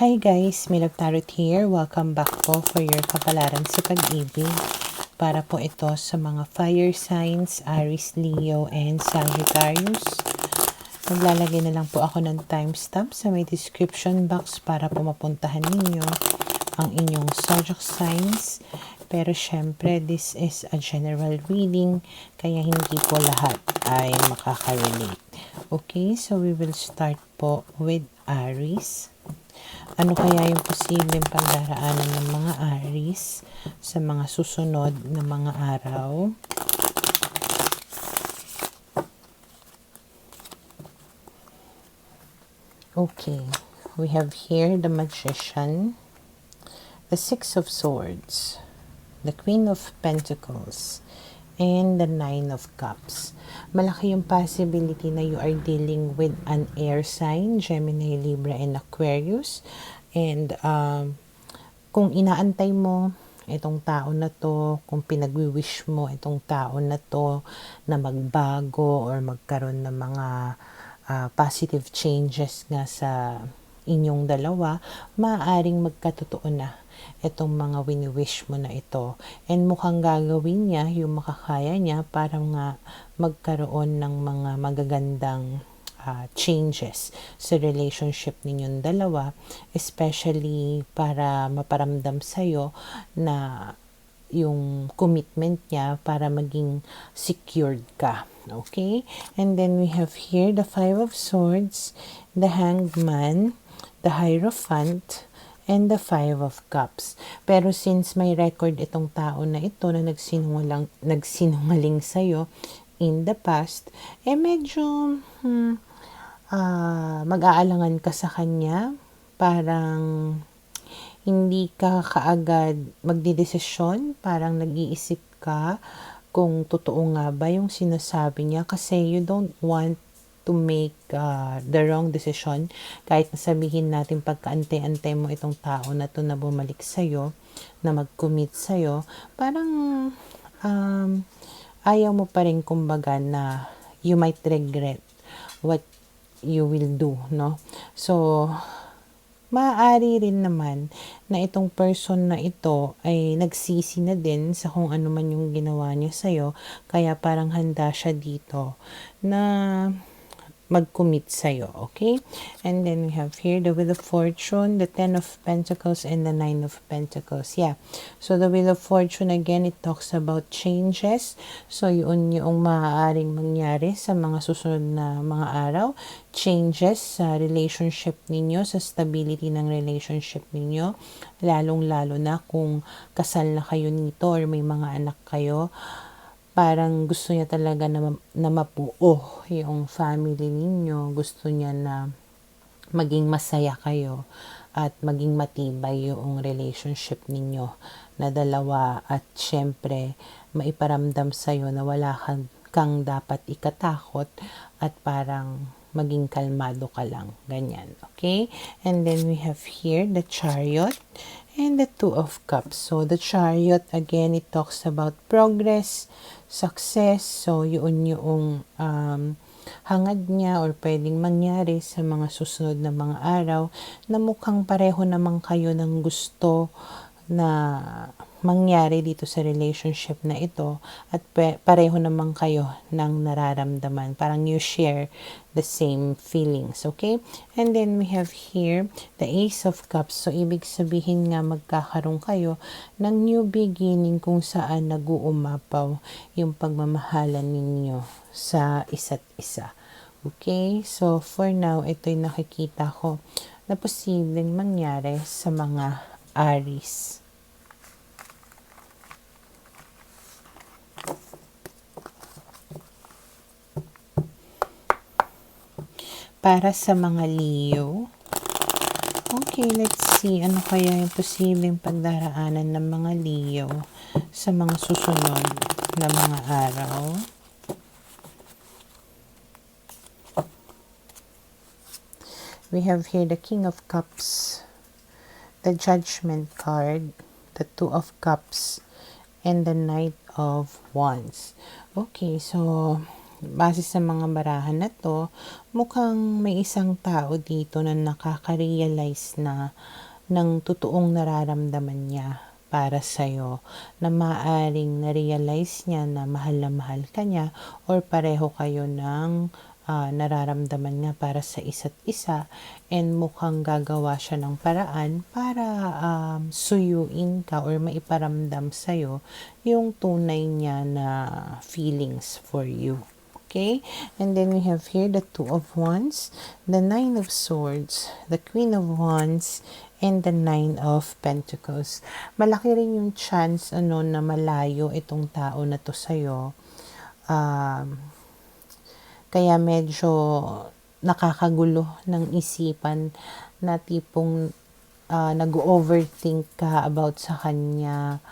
Hi guys, Milog Tarot here. Welcome back po for your kapalaran sa pag-ibig. Para po ito sa mga fire signs, Aries, Leo, and Sagittarius. Maglalagay na lang po ako ng timestamp sa may description box para po mapuntahan ninyo ang inyong zodiac signs. Pero syempre, this is a general reading, kaya hindi po lahat ay makaka-relate. Okay, so we will start po with Aries. Ano kaya yung posibleng pagdaraanan ng mga Aries sa mga susunod na mga araw? Okay, we have here the Magician, the Six of Swords, the Queen of Pentacles, and the Nine of Cups. Malaki yung possibility na you are dealing with an air sign, Gemini, Libra, and Aquarius. And kung inaantay mo itong tao na to, kung pinagwi-wish mo itong tao na to na magbago or magkaroon ng mga positive changes nga sa inyong dalawa, maaaring magkatotoo na itong mga wini-wish mo na ito. And mukhang gagawin niya yung makakaya niya para nga magkaroon ng mga magagandang changes sa relationship ninyong dalawa, especially para maparamdam sa'yo na yung commitment niya para maging secured ka. Okay? And then we have here the Five of Swords, the Hanged Man, the Hierophant, and the Five of Cups. Pero since may record itong tao na ito na nagsinungaling sa'yo in the past, medyo mag-aalangan ka sa kanya. Parang hindi ka kaagad magdidesisyon, parang nag-iisip ka kung totoo nga ba yung sinasabi niya kasi you don't want to make the wrong decision. Kahit nasabihin natin pagkaantay-antay mo itong tao na to na bumalik sa'yo, na mag-commit sa'yo, parang ayaw mo pa rin kumbaga na you might regret what you will do, no? So, maaari rin naman na itong person na ito ay nagsisi na din sa kung ano man yung ginawa niya sa'yo, kaya parang handa siya dito na mag-commit sa'yo, okay? And then we have here the Wheel of Fortune, the Ten of Pentacles, and the Nine of Pentacles. Yeah. So the Wheel of Fortune, again, it talks about changes. So yun yung maaaring mangyari sa mga susunod na mga araw. Changes sa relationship ninyo, sa stability ng relationship ninyo. Lalong-lalo na kung kasal na kayo nito or may mga anak kayo. Parang gusto niya talaga na mabuo yung family ninyo. Gusto niya na maging masaya kayo at maging matibay yung relationship ninyo na dalawa. At syempre, maiparamdam sa'yo na wala kang dapat ikatakot at parang maging kalmado ka lang. Ganyan. Okay? And then we have here the Chariot and the Two of Cups. So the Chariot, again, it talks about progress, success. So yun yung hangad niya or pwedeng mangyari sa mga susunod na mga araw na mukhang pareho naman kayo ng gusto na mangyari dito sa relationship na ito at pareho naman kayo ng nararamdaman. Parang you share the same feelings, okay? And then we have here the Ace of Cups. So, ibig sabihin nga magkakaroon kayo ng new beginning kung saan nag-uumapaw yung pagmamahalan ninyo sa isa't isa. Okay? So, for now, ito'y nakikita ko na posibleng mangyari sa mga Aries. Para sa mga Leo, okay, let's see, ano kaya yung posibleng pagdaraanan ng mga Leo sa mga susunod na mga araw. We have here the King of Cups, the Judgment card, the Two of Cups, and the Knight of Wands. Okay, so base sa mga barahan na to, mukhang may isang tao dito na nakaka-realize na ng totoong nararamdaman niya para sa'yo, na maaaring na-realize niya na mahal ka niya or pareho kayo ng nararamdaman niya para sa isa't isa, and mukhang gagawa siya ng paraan para suyuin ka or maiparamdam sa'yo yung tunay niya na feelings for you. Okay, and then we have here the Two of Wands, the Nine of Swords, the Queen of Wands, and the Nine of Pentacles. Malaki rin yung chance na malayo itong tao na to sa'yo. Kaya medyo nakakagulo ng isipan na tipong nag-overthink ka about sa kanya.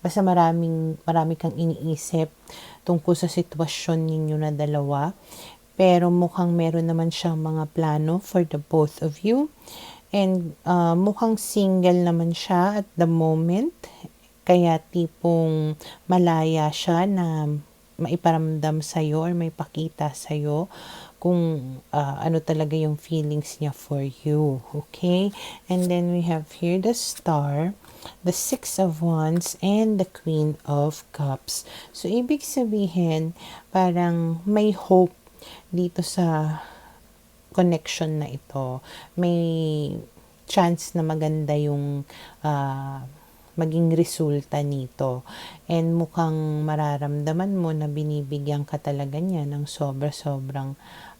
Basta marami kang iniisip tungkol sa sitwasyon ninyo na dalawa. Pero mukhang meron naman siyang mga plano for the both of you. And mukhang single naman siya at the moment. Kaya tipong malaya siya na maiparamdam sa'yo or may pakita sa'yo kung ano talaga yung feelings niya for you. Okay? And then we have here the Star, the Six of Wands, and the Queen of Cups. So, ibig sabihin, parang may hope dito sa connection na ito. May chance na maganda yung maging resulta nito. And mukhang mararamdaman mo na binibigyan ka talaga niya ng sobrang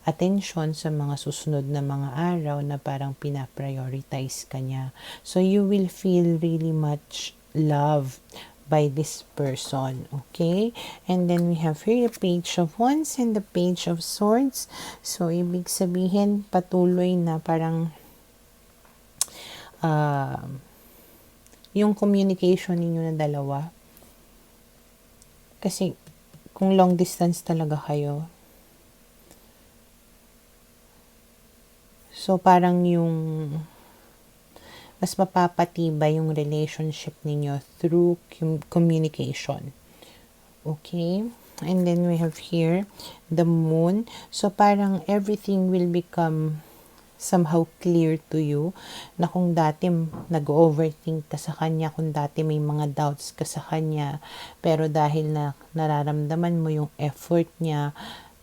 attention sa mga susunod na mga araw na parang pinaprioritize ka niya. So you will feel really much loved by this person. Okay? And then we have here the Page of Wands and the Page of Swords. So ibig sabihin patuloy na parang yung communication ninyo na dalawa. Kasi kung long distance talaga kayo, so parang yung mas mapapatibay yung relationship ninyo through communication. Okay? And then we have here the Moon. So parang everything will become somehow clear to you, na kung dati nag-overthink ka sa kanya, kung dati may mga doubts ka sa kanya, pero dahil na nararamdaman mo yung effort niya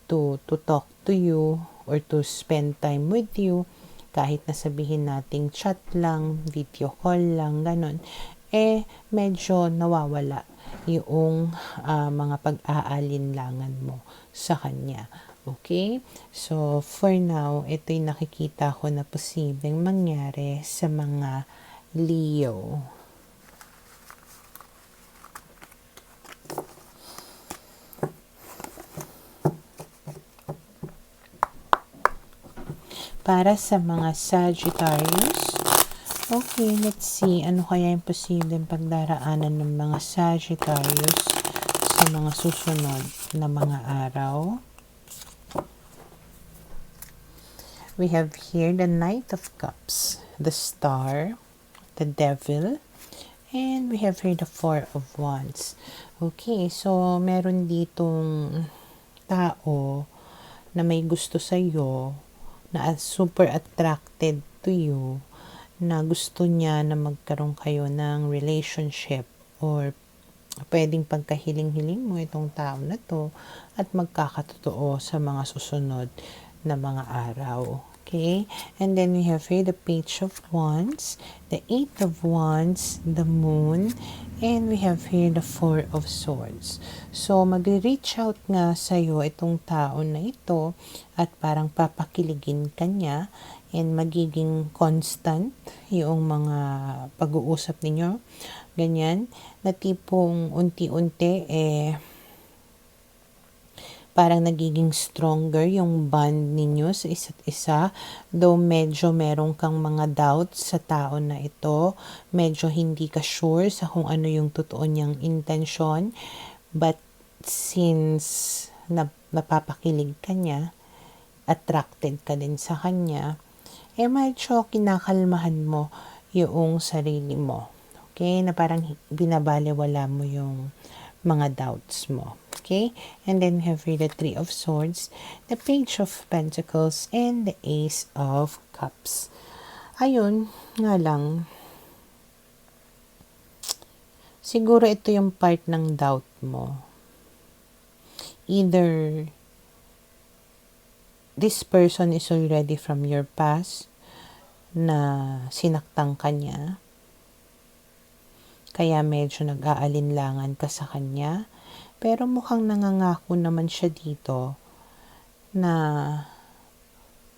to talk to you or to spend time with you, kahit na sabihin nating chat lang, video call lang, ganon, medyo nawawala yung mga pag-aalinlangan mo sa kanya. Okay? So, for now, ito yung nakikita ko na posibleng mangyari sa mga Leo. Para sa mga Sagittarius, okay, let's see, ano kaya yung posibleng pagdaraanan ng mga Sagittarius sa mga susunod na mga araw. We have here the Knight of Cups, the Star, the Devil, and we have here the Four of Wands. Okay, so meron ditong tao na may gusto sa iyo, na super attracted to you, na gusto niya na magkaroon kayo ng relationship, or pwedeng pagkahiling-hiling mo itong tao na to at magkakatotoo sa mga susunod na mga araw. Okay, and then we have here the Page of Wands, the Eight of Wands, the Moon, and we have here the Four of Swords. So, mag-reach out nga sa'yo itong tao na ito at parang papakiligin ka niya, and magiging constant yung mga pag-uusap ninyo. Ganyan, na tipong unti-unti parang nagiging stronger yung bond ninyo sa isa't isa. Though medyo meron kang mga doubts sa tao na ito, medyo hindi ka sure sa kung ano yung totoo niyang intensyon, but since napapakilig ka niya, attracted ka din sa kanya, medyo kinakalmahan mo yung sarili mo. Okay? Na parang binabaliwala mo yung mga doubts mo. Okay? And then we have here the Three of Swords, the Page of Pentacles, and the Ace of Cups. Ayun, nga lang, siguro ito yung part ng doubt mo. Either this person is already from your past na sinaktan ka niya, kaya medyo nag-aalinlangan ka sa kanya, pero mukhang nangangako naman siya dito na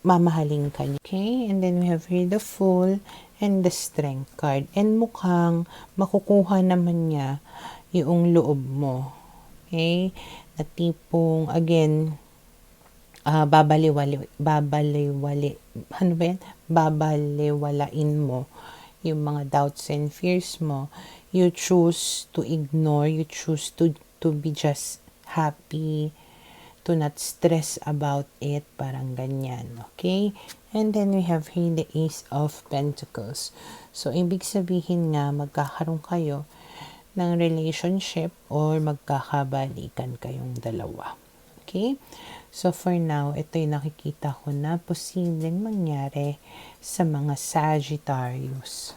mamahalin ka niya. Okay? And then we have here the Fool and the Strength card. And mukhang makukuha naman niya yung loob mo. Okay? Na tipong, again, babaliwalain mo yung mga doubts and fears mo. You choose to ignore, you choose to be just happy, to not stress about it, parang ganyan, okay? And then we have here the Ace of Pentacles. So, ibig sabihin nga, magkakaroon kayo ng relationship or magkakabalikan kayong dalawa. Okay? So, for now, ito yung nakikita ko na posibleng mangyari sa mga Sagittarius.